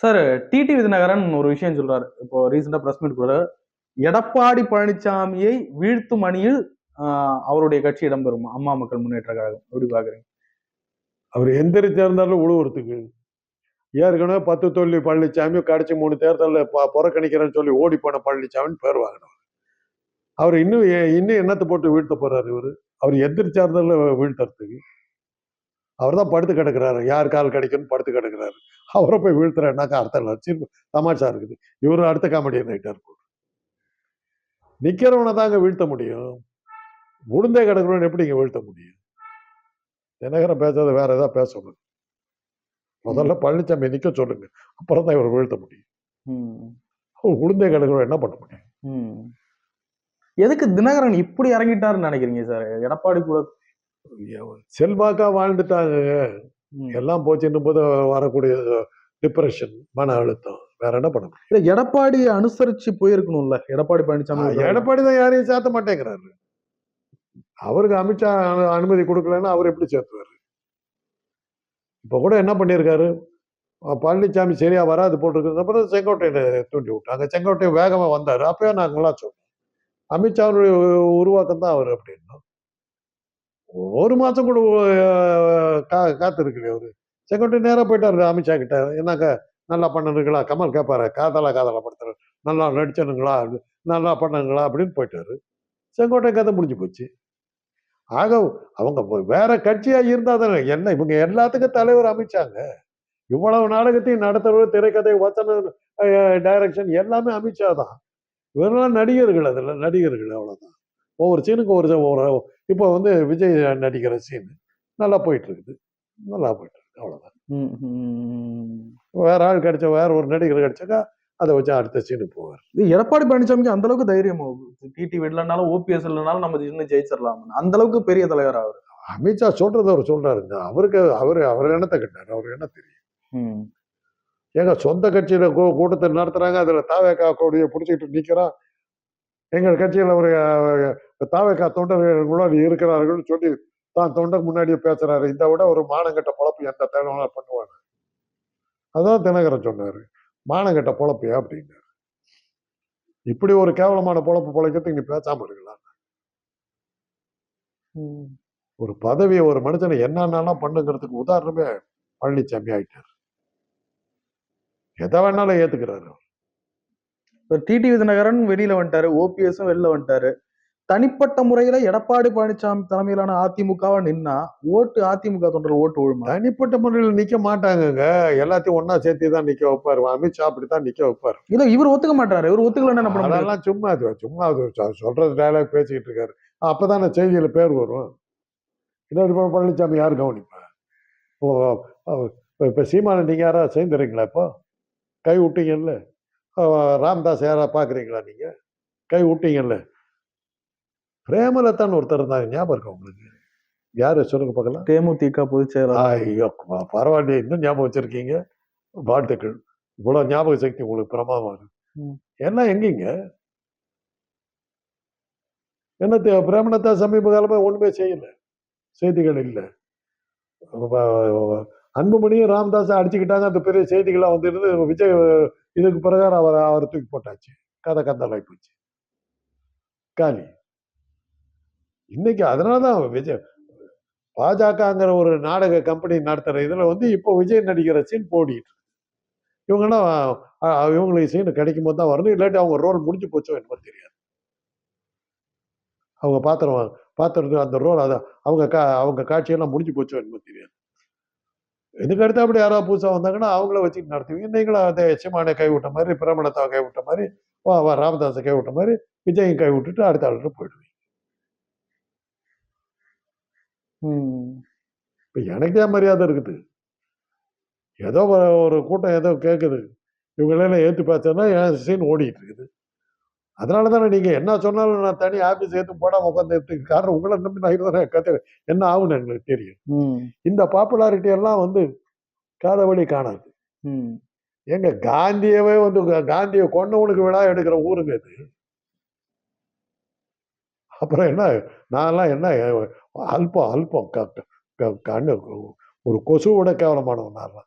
Sir DD விதிநகரன் ஒரு விஷயம் சொல்றாரு. இப்போ ரீசெண்டா பிரஸ் மீட் கொடுறாரு. எடப்பாடி பழனிசாமியை வீழ்த்தும் அணியில் அவருடைய கட்சி இடம்பெறும், அம்மா மக்கள் முன்னேற்ற கழகம். எப்படி பாக்குறீங்க? அவர் எந்திரிச்சு இருந்தாலும் உழுவுறதுக்கு ஏற்கனவே 10 தொல்லி பழனிசாமி கடைசி 3 தேர்தலில் புறக்கணிக்கிறேன்னு சொல்லி ஓடி போன பழனிசாமின்னு பேர் வாங்கினார். அவர் இன்னும் என்னத்தை போட்டு வீழ்த்த போறாரு இவரு? அவர் எந்திரிச்சா இருந்தாலும் வீழ்த்துறதுக்கு அவர் தான் படுத்து கிடக்குறாரு. யார் கால் கிடைக்குன்னு படுத்து கிடக்குறாரு. அவரை போய் வீழ்த்துறேன்னாக்கா அர்த்தம் இல்லை. தமாஷா இருக்குது. இவரு அடுத்த காமெடியன் ரைட்டர் நிக்கிறவனை தாங்க வீழ்த்த முடியும். உளுந்தே கிடக்குறவன் எப்படிங்க வீழ்த்த முடியும்? தினகரன் பேசாத வேற ஏதாவது பேசணும். முதல்ல பழனிசாமி நிக்க சொல்லுங்க, அப்புறம் தான் இவர் வீழ்த்த முடியும். உளுந்தே கிடக்குறவன் என்ன பண்ண முடியும்? எதுக்கு தினகரன் இப்படி இறங்கிட்டாருன்னு நினைக்கிறீங்க சார்? எடப்பாடி கூட செல்வாக்கா வாழ்ந்துட்டாங்க, எல்லாம் போச்சுன்னும் போது வரக்கூடிய டிப்ரெஷன், மன அழுத்தம், வேற என்ன பண்ண முடியும்? எடப்பாடி அனுசரிச்சு போயிருக்கணும்ல. எடப்பாடி பழனிசாமி எடப்பாடி தான் யாரையும் சேர்த்த மாட்டேங்கிறாரு. அவருக்கு அமித்ஷா அனுமதி கொடுக்கலன்னா அவர் எப்படி சேர்த்துவாரு? இப்ப கூட என்ன பண்ணிருக்காரு, பழனிசாமி சரியா வராது போட்டிருக்கு, அப்புறம் செங்கோட்டையனை தூண்டி விட்டாங்க. செங்கோட்டையன் வேகமா வந்தாரு. அப்பயே நாங்களாம் சொன்னோம், அமித்ஷாவுடைய உருவாக்கம் தான் அவர் அப்படின்னா. ஒரு மாசம் கூட காத்து இருக்கு. அவரு செங்கோட்டை நேரா போயிட்டாரு அமித்ஷா கிட்ட. என்னக்கா நல்லா பண்ணனுங்களா? கமல் கேட்பாரு, காதலா படுத்துற, நல்லா நடிச்சனுங்களா, நல்லா பண்ணனுங்களா அப்படின்னு போயிட்டாரு. செங்கோட்டை கதை முடிஞ்சு போச்சு. ஆக அவங்க வேற கட்சியா இருந்தா தானே என்ன, இவங்க எல்லாத்துக்கும் தலைவர் அமித்ஷாங்க. இவ்வளவு நாடகத்தையும் நடத்துறது, திரைக்கதை, வசனம், டைரக்ஷன் எல்லாமே அமித்ஷா தான். இவரெல்லாம் நடிகர்கள், அதுல நடிகர்கள் அவ்வளவுதான். ஒவ்வொரு சீனுக்கு ஒரு இப்போ வந்து விஜய் நடிக்கிற சீன் நல்லா போயிட்டு இருக்குது, நல்லா போயிட்டு இருக்கு, அவ்வளவுதான். வேற ஆள் கிடைச்ச, வேற ஒரு நடிகர் கிடைச்சாக்கா அதை வச்சு அடுத்த சீனுக்கு போவார். எடப்பாடி பழனிசாமிக்கு அந்த அளவுக்கு தைரியம், டிடி விடலனாலும் ஓபிஎஸ் இல்லைனாலும் நம்ம இன்னும் ஜெயிச்சிடலாம், அந்த அளவுக்கு பெரிய தலைவர் அவர். அமித்ஷா சொல்றது அவர் சொல்றாருங்க. அவர் என்னத்தை கிட்டாரு, அவருக்கு என்ன தெரியும்? ஏங்க சொந்த கட்சியில கூட்டத்தை நடத்துறாங்க, அதுல தாவேக்கா கொடிய பிடிச்சிட்டு நிக்கிறான். எங்கள் கட்சியில் ஒரு தாவேக்கா தொண்டர்கள் இருக்கிறார்கள் சொல்லி தான் தொண்டர் முன்னாடியே பேசுறாரு. இதை விட ஒரு மானங்கட்ட பொழப்பு எந்த தலைவனா பண்ணுவாங்க? அதான் தினகரன் சொன்னாரு, மானங்கட்ட பொழப்பியா அப்படின்னாரு. இப்படி ஒரு கேவலமான பொழப்பு பொழைக்கிறதுக்கு நீ பேசாம இருக்கலாம். ஒரு பதவியை, ஒரு மனுஷனை என்னென்னலாம் பண்ணுங்கிறதுக்கு உதாரணமே பழனிசாமி ஆயிட்டார். எதை வேணாலும் ஏத்துக்கிறாரு. டிடி விதிநகரன் வெளியில வந்துட்டாரு, ஓபிஎஸும் வெளில வந்துட்டாரு. தனிப்பட்ட முறையில எடப்பாடி பழனிசாமி தலைமையிலான அதிமுகவா நின்னா ஓட்டு அதிமுக தொண்டர்கள் ஓட்டு விழுமா? தனிப்பட்ட முறையில் நிக்க மாட்டாங்க, எல்லாத்தையும் ஒன்னா சேர்த்து தான் நிக்க வைப்பாரு. அமித்ஷா அப்படித்தான் நிக்க வைப்பாரு. இல்ல, இவர் ஒத்துக்க மாட்டாரு. இவர் ஒத்துக்கலன்னா என்ன பண்ண? அதெல்லாம் சும்மா சொல்றது டைலாக் பேசிக்கிட்டு இருக்காரு. அப்பதானே செய்தியில பேர் வரும். இன்னொரு பழனிசாமி யாரு கவனிப்பா? இப்ப சீமான நீங்க யாராவது சேர்ந்துறீங்களா? இப்போ கை விட்டீங்கல்ல. ராம்தாஸ் யாரா பாக்குறீங்களா? நீங்க கை விட்டீங்கல்ல. பிரேமலதான் ஒருத்தர் இருந்தாங்க, ஞாபகம் இருக்கா உங்களுக்கு? யாரு சொல்லுங்க பார்க்கலாம். தேமுதிக பொதுச் செயலாளர். ஐயோ பரவாயில்ல, இன்னும் ஞாபகம் வச்சிருக்கீங்க, வாழ்த்துக்கள். இவ்வளவு ஞாபக சக்தி உங்களுக்கு பிரமாதமா இருக்கு. எல்லாம் எங்கீங்க? என்ன பிரேமலதா சமீப காலமா ஒண்ணுமே செய்யல, செய்திகள் இல்ல. அன்புமணியும் ராமதாஸ் அடிச்சுக்கிட்டாங்க, அந்த பெரிய செய்திகளா வந்துருந்து. விஜய் இதுக்கு பிரகாரம் அவரை தூக்கி போட்டாச்சு, கதை கந்தலாய் போச்சு, காலி. இன்னைக்கு அதனாலதான் விஜய் பாஜகங்கிற ஒரு நாடக கம்பெனி நடத்துற இதுல வந்து இப்போ விஜய் நடிக்கிற சீன் போடிட்டு இவங்கன்னா இவங்களுக்கு சீன் கிடைக்கும் போது தான் வரணும், இல்லாட்டி அவங்க ரோல் முடிஞ்சு போச்சோ என்னமோ தெரியாது. அவங்க பாத்திரம் அந்த ரோல் அதை அவங்க காட்சியெல்லாம் முடிஞ்சு போச்சோ என்னமோ தெரியாது. இதுக்கு அடுத்து அப்படி யாராவது புதுசா வந்தாங்கன்னா அவங்கள வச்சுட்டு நடத்துவீங்க. நீங்களும் அதை சீமானை கைவிட்ட மாதிரி, பிரமணத்தாவை கைவிட்ட மாதிரி, ராமதாஸை கைவிட்ட மாதிரி விஜயும் கை விட்டுட்டு அடுத்த ஆளுக்கு போயிடுவீங்க. இப்ப எனக்கே மரியாதை இருக்குது. ஏதோ ஒரு கூட்டம் ஏதோ கேட்குது, இவங்களெல்லாம் ஏத்து பார்த்தோன்னா என் சீன் ஓடிட்டு இருக்குது. அதனாலதானே நீங்க என்ன சொன்னாலும் நான் தனி ஆபீஸ் ஏத்து போடாம உட்காந்து காரணம் உங்களை நம்பி நான் இருந்தானே கதை என்ன ஆகுன்னு எங்களுக்கு தெரியும். இந்த பாப்புலாரிட்டி எல்லாம் வந்து காதவழி காணாது. எங்க காந்தியவே வந்து காந்தியை கொண்டவனுக்கு விழா எடுக்கிற ஊருங்க இது. அப்புறம் என்ன, நான்லாம் என்ன அல்பம் கண்ணு ஒரு கொசுவோட கேவலமானவன்.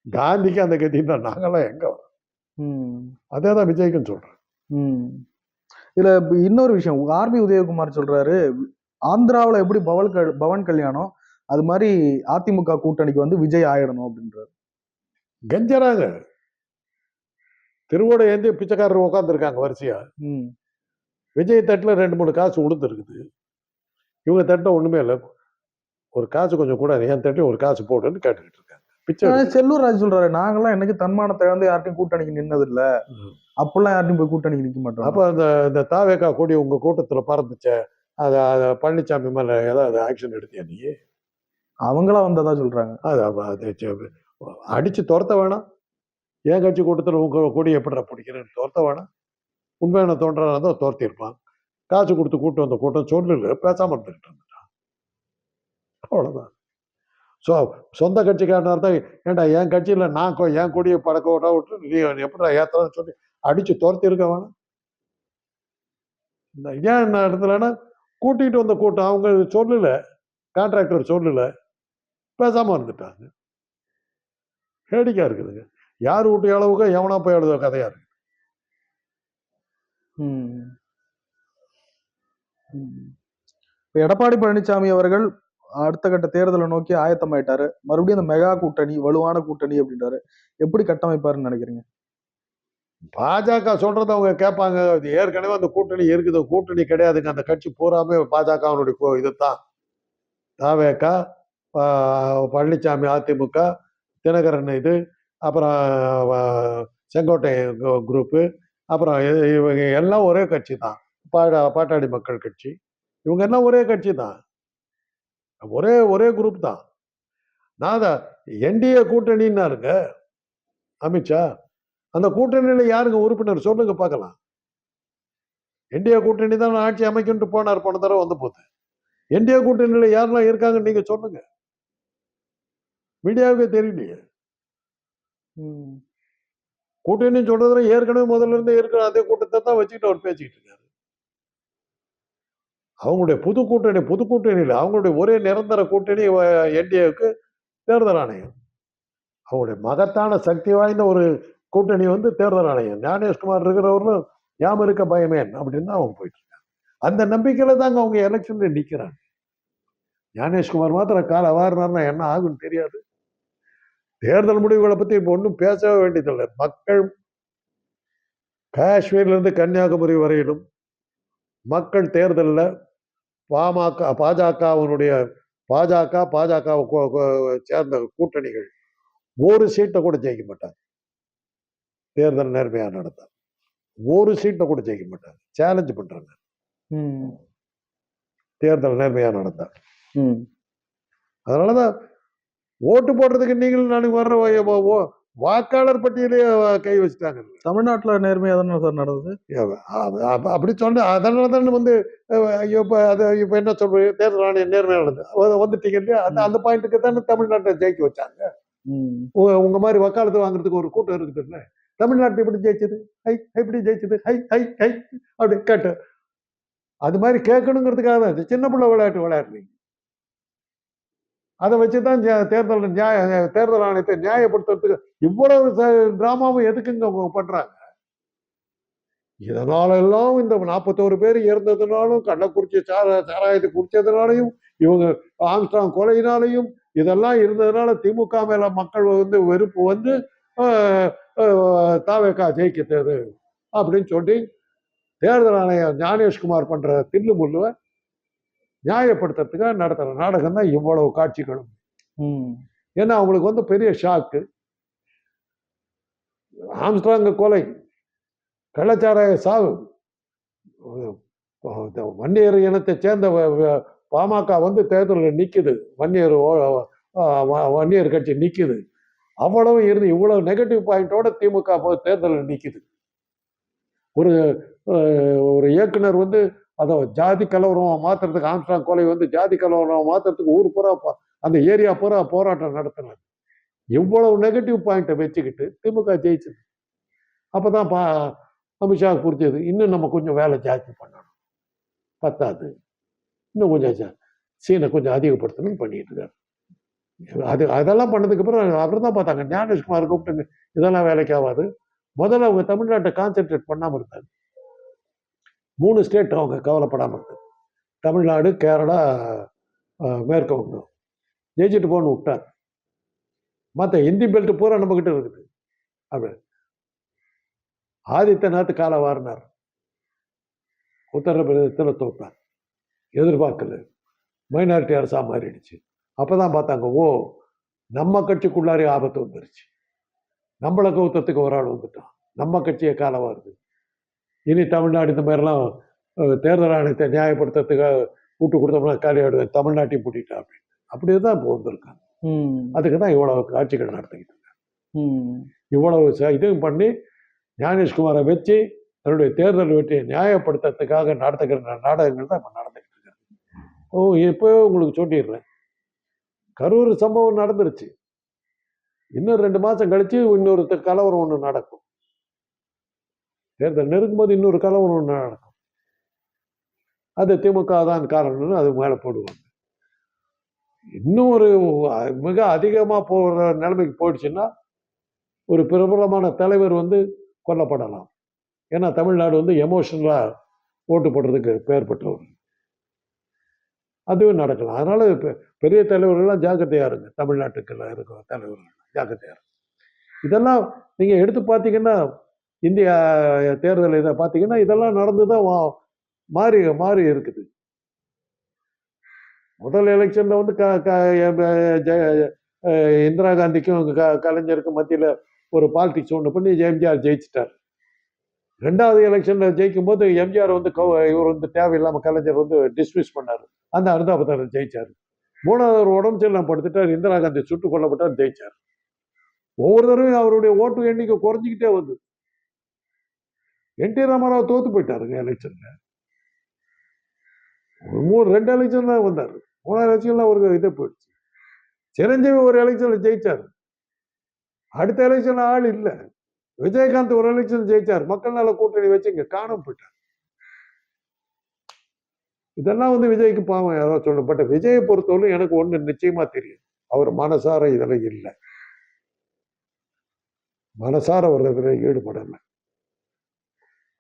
காந்திக்கு அந்த கத்தின்னா நாங்கெல்லாம் எங்க வரோம்? ம். அதே தான் விஜய்க்குன்னு சொல்றேன். ம். இதுல இன்னொரு விஷயம் ஆர்பி உதயகுமார் சொல்றாரு, ஆந்திராவுல எப்படி பவன் கல்யாணம் அது மாதிரி அதிமுக கூட்டணிக்கு வந்து விஜய் ஆயிடணும் அப்படின்றாரு. கெஞ்சறாங்க. திருவோட ஏந்தி பிச்சைக்காரர் உட்காந்துருக்காங்க வரிசையா. ம். விஜய் தட்டுல 2-3 காசு உளுந்துருக்குது. இவங்க தட்டுல ஒண்ணுமே இல்லை. ஒரு காசு கொஞ்சம் கூட என் தட்டி ஒரு காசு போடுன்னு கேட்டுக்கிட்டு இருக்காங்க. பிச்சை எடுக்கிறாங்க. செல்லூர் ராஜ் சொல்றாரு, நாங்கெல்லாம் என்னைக்கு தன்மானத்தை இழந்து யார்ட்டையும் கூட்டணிக்கு நின்னது இல்ல, அப்பெல்லாம் யார்ட்டையும் போய் கூட்டணிக்கு நிக்க மாட்டோம். அப்ப இந்த தாவேக்கா கொடி உங்க கூட்டத்துல பறந்துச்சே, அத பழனிசாமி மேல ஏதாவது ஆக்ஷன் எடுத்தியா நீ? அவங்களா வந்ததா சொல்றாங்க. அது அடிச்சு துரத்த வேணாம். என் கட்சி கூட்டத்துல உங்க கொடி எப்படிடா பிடிக்கிறேன்னு துரத்த வேணாம். உண்மையான தோன்றா தான் துரத்தி இருப்பான். காசு கொடுத்து கூட்டு வந்த கூட்டம் சொல்லல, பேசாம இருந்துகிட்டு இருந்துட்டான். அவ்வளவுதான். சொந்த கட்சிக்காரனா இருந்தா, ஏன்டா என் கட்சியில நான் என் கொடியை பறக்க விட்டு நீ எப்படிடா ஏத்தலாம்னு சொல்லி அடிச்சு துரத்தி இருக்க வேணாம். ஏன் என்ன இடத்துலன்னா, கூட்டிட்டு வந்த கூட்டம் அவங்க சொல்லல, கான்ட்ராக்டர் சொல்லல, பேசாம இருந்துட்டாங்க. வேடிக்கை இருக்குதுங்க. யார் ஊட்டிய அளவுக்கு எவனா போய் எழுத கதையா இருக்கு. எடப்பாடி பழனிசாமி அவர்கள் அடுத்த கட்ட தேர்தலை நோக்கி ஆயத்தமாயிட்டாரு. மறுபடியும் அந்த மெகா கூட்டணி, வலுவான கூட்டணி அப்படின்றாரு. எப்படி கட்டமைப்பாருன்னு நினைக்கிறீங்க? பாஜக சொல்றத அவங்க கேட்பாங்க. ஏற்கனவே அந்த கூட்டணி இருக்குது. கூட்டணி கிடையாதுங்க. அந்த கட்சி பூராமே பாஜகவினுடைய இதுதான். தாவேகா, பழனிசாமி அதிமுக, தினகரன் இது, அப்புறம் செங்கோட்டை குரூப்பு, அப்புறம் இவங்க எல்லாம் ஒரே கட்சி தான். பாட்டாளி மக்கள் கட்சி, இவங்க எல்லாம் ஒரே கட்சி தான். ஒரே குரூப் தான். நான் என்டிஏ கூட்டணின்னாருங்க அமித்ஷா. அந்த கூட்டணியில யாருங்க உறுப்பினர் சொல்லுங்க பார்க்கலாம். என்டிஏ கூட்டணி தான் ஆட்சி அமைக்கிட்டு போனார் போன தடவை வந்து போது. என்டிஏ கூட்டணியில யாரெல்லாம் இருக்காங்கன்னு நீங்க சொல்லுங்க. மீடியாவுக்கே தெரியலையே. கூட்டணி சொல்றதுல ஏற்கனவே முதல்ல இருந்து இருக்கிற அதே கூட்டத்தை தான் வச்சுக்கிட்டு அவர் பேசிக்கிட்டு இருக்காரு. அவங்களுடைய புது கூட்டணியில் அவங்களுடைய ஒரே நிரந்தர கூட்டணி என்டிஏவுக்கு தேர்தல் ஆணையம். அவங்களுடைய மகத்தான சக்தி வாய்ந்த ஒரு கூட்டணி வந்து தேர்தல் ஆணையம். ஞானேஷ்குமார் இருக்கிறவர்களும் யாம இருக்க பயமேன் அப்படின்னு தான் அவங்க போயிட்டு இருக்காங்க. அந்த நம்பிக்கையில தாங்க அவங்க எலெக்ஷன்ல நிக்கிறாங்க. ஞானேஷ்குமார் மாத்திரம் கால வாரினார்னா என்ன ஆகுன்னு தெரியாது. தேர்தல் முடிவுகளை பத்தி இப்ப ஒன்றும் பேசவே வேண்டியதில்லை. மக்கள் காஷ்மீர்ல இருந்து கன்னியாகுமரி வரையிலும் மக்கள் தேர்தலில் பாஜக சேர்ந்த கூட்டணிகள் ஒரு சீட்டை கூட ஜெயிக்க மாட்டாங்க. தேர்தல் நேர்மையா நடத்த ஒரு சீட்டை கூட ஜெயிக்க மாட்டாங்க. சேலஞ்ச் பண்றாங்க. தேர்தல் நேர்மையா நடத்த. அதனாலதான் ஓட்டு போடுறதுக்கு நீங்களும் நாளைக்கு வர்ற வாக்காளர் பட்டியலே கை வச்சுட்டாங்க. தமிழ்நாட்டுல நேர்மையா தானே சார் நடந்தது. அப்படி சொன்ன அதனால தானே வந்து இப்ப என்ன சொல்றது, தேர்தல் ஆணையம் நேர்மையா நடந்தது வந்துட்டீங்க இல்லையா? அந்த பாயிண்ட்டுக்கு தானே தமிழ்நாட்டை ஜெயிக்க வச்சாங்க. உங்க மாதிரி வக்காலத்து வாங்குறதுக்கு ஒரு கூட்டம் இருக்குதுல்ல. தமிழ்நாட்டு எப்படி ஜெயிச்சது, எப்படி ஜெயிச்சது, அப்படி கேட்டு அது மாதிரி கேட்கணுங்கிறதுக்காக தான் சின்ன பிள்ளை விளையாட்டு விளையாடுறீங்க. அதை வச்சுதான் தேர்தல் ஆணையத்தை நியாயப்படுத்துறதுக்கு இவ்வளவு டிராமாவும் எதுக்குங்க அவங்க பண்றாங்க? இதனால எல்லாம் இந்த 41 பேர் இறந்ததுனாலும், கள்ளக்குறிச்சி சாராயத்தை குடிச்சதுனாலையும், இவங்க ஆம்ஸ்ட்ராங் கொலையினாலையும், இதெல்லாம் இருந்ததுனால திமுக மேல மக்கள் வந்து வெறுப்பு வந்து தாவேகா ஜெயிக்கிறது அப்படின்னு சொல்லி தேர்தல் ஆணையம் ஞானேஷ்குமார் பண்ற தில்லு முள்ளுவை நியாயப்படுத்துறதுக்காக நடத்துற நாடகம் தான் இவ்வளவு காட்சிகளும். ஏன்னா அவங்களுக்கு வந்து பெரிய ஷாக்கு. ஆம்ஸ்ட்ராங் கொலை, கள்ளச்சாராய சாவு, வன்னியர் இனத்தை சேர்ந்த பாமக வந்து தேர்தலில் நிக்குது, வன்னியர் கட்சி நிக்குது. அவ்வளவு இருந்து இவ்வளவு நெகட்டிவ் பாயிண்டோட திமுக தேர்தலில் நிக்குது. ஒரு இயக்குனர் வந்து அதை ஜாதி கலவரம் மாத்துறதுக்கு, ஆம்ஸ்ட்ராங் கொலை வந்து ஜாதி கலவரம் மாத்துறதுக்கு ஊர் பூரா அந்த ஏரியா பூரா போராட்டம் நடத்தினார். இவ்வளவு நெகட்டிவ் பாயிண்ட்டை வச்சுக்கிட்டு திமுக ஜெயிச்சது. அப்பதான் அமித்ஷா புரிஞ்சது, இன்னும் நம்ம கொஞ்சம் வேலை ஜாஸ்தி பண்ணணும், பத்தாது, இன்னும் கொஞ்சம் சீனை கொஞ்சம் அதிகப்படுத்தணும்னு பண்ணிட்டு இருக்காரு. அதெல்லாம் பண்ணதுக்கு அப்புறம் அப்புறம் தான் பார்த்தாங்க ஞானேஷ்குமார் கூப்பிட்டு இதெல்லாம் வேலைக்கு ஆகாது. முதல்ல அவங்க தமிழ்நாட்டை கான்சென்ட்ரேட் பண்ணாமல் இருந்தாங்க. 3 ஸ்டேட் அவங்க கவலைப்படாமல் இருந்தாங்க. தமிழ்நாடு, கேரளா, மேற்கு வங்கம். ஜெயிச்சுட்டு போன்னு விட்டார். மற்ற ஹிந்தி பெல்ட் பூரா நம்ம கிட்ட இருக்குது. அப்படி ஆதித்யநாத் காலை வாரினார். உத்தரப்பிரதேசத்தில் தோற்றார். எதிர்பார்க்கல. மைனாரிட்டி அரசா மாறிடுச்சு. அப்பதான் பார்த்தாங்க, ஓ நம்ம கட்சிக்குள்ளாரே ஆபத்து வந்துருச்சு, நம்மளை கவுத்தத்துக்கு ஒரு ஆள் வந்துட்டான், நம்ம கட்சியை காலை வாருது, இனி தமிழ்நாடு இந்த மாதிரிலாம் தேர்தல் ஆணையத்தை நியாயப்படுத்துறதுக்காக கூட்டு கொடுத்தோம்னா காலியாடுவேன், தமிழ்நாட்டையும் பூட்டிட்டா அப்படின்னு. அப்படியே தான் இப்போ வந்திருக்காங்க. அதுக்கு தான் இவ்வளவு காட்சிகள் நடத்திக்கிட்டு இருக்காங்க. இவ்வளவு இதுவும் பண்ணி ஞானேஷ்குமாரை வச்சு தன்னுடைய தேர்தல் வெற்றியை நியாயப்படுத்துறதுக்காக நடத்துகிற நாடகங்கள் தான் இப்போ நடந்துக்கிட்டு இருக்காங்க. இப்போவே உங்களுக்கு சொல்லிடுறேன், கரூர் சம்பவம் நடந்துருச்சு. இன்னும் 2 மாசம் கழிச்சு இன்னொரு கலவரம் ஒன்று நடக்கும். தேர்தல் நெருங்கும் போது இன்னொரு கலவரம் ஒன்று நடக்கும். அது திமுக தான் காரணம்னு அது மேலே போடுவாங்க. இன்னும் ஒரு மிக அதிகமா போகிற நிலைமைக்கு போயிடுச்சுன்னா ஒரு பிரபலமான தலைவர் கொல்லப்படலாம். ஏன்னா தமிழ்நாடு எமோஷனலா ஓட்டு போடுறதுக்கு பெயர் பெற்றவர். அதுவும் நடக்கலாம். அதனால பெரிய தலைவர்கள்லாம் ஜாக்கிரதையா இருங்க. தமிழ்நாட்டுக்குள்ள இருக்கிற தலைவர்கள் ஜாக்கிரதையா இருங்க. இதெல்லாம் நீங்க எடுத்து பார்த்தீங்கன்னா, இந்திய தேர்தல் இதை பார்த்தீங்கன்னா இதெல்லாம் நடந்துதான் மாறி மாறி இருக்குது. முதல் எலெக்ஷன்ல இந்திரா காந்திக்கும் கலைஞருக்கும் மத்தியில ஒரு பாலிடிக்ஸ் ஒன்று பண்ணி எம்ஜிஆர் ஜெயிச்சிட்டார். 2வது எலெக்ஷன்ல ஜெயிக்கும் போது எம்ஜிஆர் இவர் தேவையில்லாம கலைஞர் டிஸ்மிஸ் பண்ணாரு. அந்த அனுதாபத்தில் ஜெயிச்சாரு. 3வது உடம்பு சரியில்லாம படுத்துட்டார். இந்திரா காந்தி சுட்டுக் கொல்லப்பட்டார், ஜெயிச்சார். ஒவ்வொரு தடவையும் அவருடைய ஓட்டு எண்ணிக்கை குறைஞ்சிக்கிட்டே வந்து என்டி ராமாராவ் தோத்து போயிட்டாருங்க எலெக்ஷன்ல. 2 எலெக்ஷன்ல வந்தாரு. 3வது எலெக்ஷன்ல அவருக்கு இதே போயிடுச்சு. சிரஞ்சீவி ஒரு எலெக்ஷன்ல ஜெயிச்சாரு. அடுத்த எலெக்ஷன்ல ஆள் இல்ல. விஜயகாந்த் ஒரு எலெக்ஷன் ஜெயிச்சார். மக்கள் நல கூட்டணி வச்சு இங்க காணாம போயிட்டார். இதெல்லாம் விஜய்க்கு பாவம் யாரோ சொல்லணும். பட் விஜயை பொறுத்தவரை எனக்கு ஒண்ணு நிச்சயமா தெரியும், அவர் மனசார இதுல இல்லை. மனசார அவர் இதுல ஈடுபடல.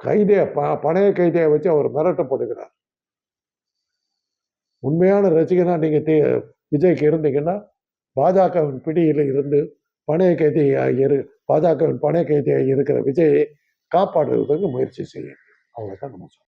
கைதிய பணைய கைதியை வச்சு அவர் மிரட்டப்படுகிறார். உண்மையான ரசிகனா நீங்க விஜய்க்கு இருந்தீங்கன்னா பாஜகவின் பிடியில் இருந்து பாஜகவின் பணைய கைதியாக இருக்கிற விஜயை காப்பாற்றுவதற்கு முயற்சி செய்யும். அவ்வளவுதான் நம்ம சொல்றோம்.